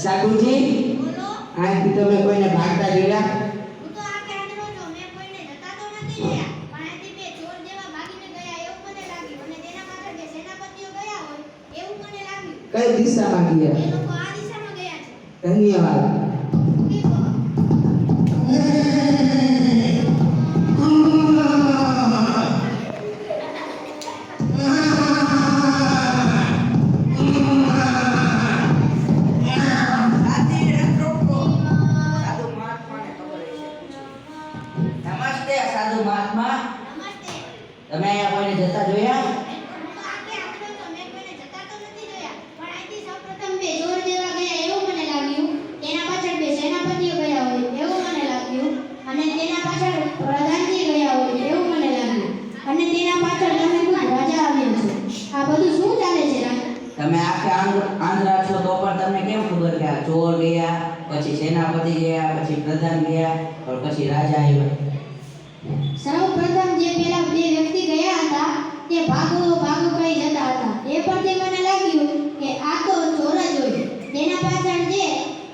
સાગુજી આજથી તમે કોઈને ભાગતા જોયા? હું તો આખે આંધળો છું, મેં કોઈને જતા તો નથી જોયા, પણ આથી બે ચોર જેવા ભાગીને ગયા એવું મને લાગ્યું, અને તેના પાછળ બે સેનાપતિઓ ગયા હોય એવું મને લાગ્યું. કઈ દિશામાં ગયા? એ લોકો આ દિશામાં ગયા છે. ધન્યવાદ. તમે અહીંયા કોઈને જતા જોયા? હું તો આખે આંધળો છું, મેં કોઈને જતા તો નથી જોયા, પણ આથી સૌપ્રથમ બે ચોર જેવા ગયા એવું મને લાગ્યું, તેના પાછળ બે સેનાપતિઓ ગયા હોય એવું મને લાગ્યું, અને તેના પાછળ પ્રધાનજી ગયા હોય એવું મને લાગ્યું, અને તેના પાછળ તમે કોઈ રાજા આવ્યો છે. આ બધું શું ચાલે છે રાજા? તમે આખે આંધળા છો તો પણ તમને કેમ ખબર કે આ ચોર ગયા, પછી સેનાપતિ ગયા, પછી પ્રધાન ગયા, પછી રાજા આવ્યા? સૌપ્રથમ જે પેલા બે વ્યક્તિ ગયા હતા તે ભાગો કહી જતા હતા, એ પરથી મને લાગ્યું કે આ તો ચોર જ હોય. તેના પાછળ જે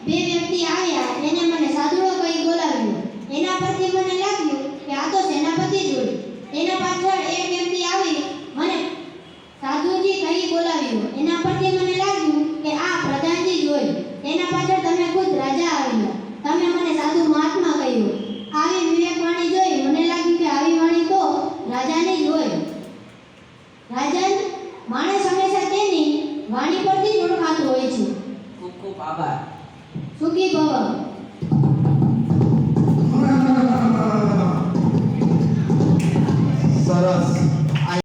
બે વ્યક્તિ આવ્યા તેને મને સાધુડો કહી બોલાવ્યો, એના પરથી મને લાગ્યું કે આ તો સેનાપતિ જ હોય. તેના પાછળ એક વ્યક્તિ આવી મને સાધુજી કહી બોલાવ્યો, એના પરથી મને લાગ્યું કે આ પ્રધાનજી જ હોય. તેના પાછળ તમે ખુદ રાજા આવ્યા, તમે મને સાધુ મહાત્મા કહ્યું. આવી વિવેકવાણી જોઈ મને લાગ્યું કે આવી વાણી તો રાજાની જ હોય. રાજન, માણસ હંમેશા તેની વાણી પરથી જ ઓળખાતો હોય છે. ખૂબ ખૂબ આભાર. સુખી ભવ. સરસ.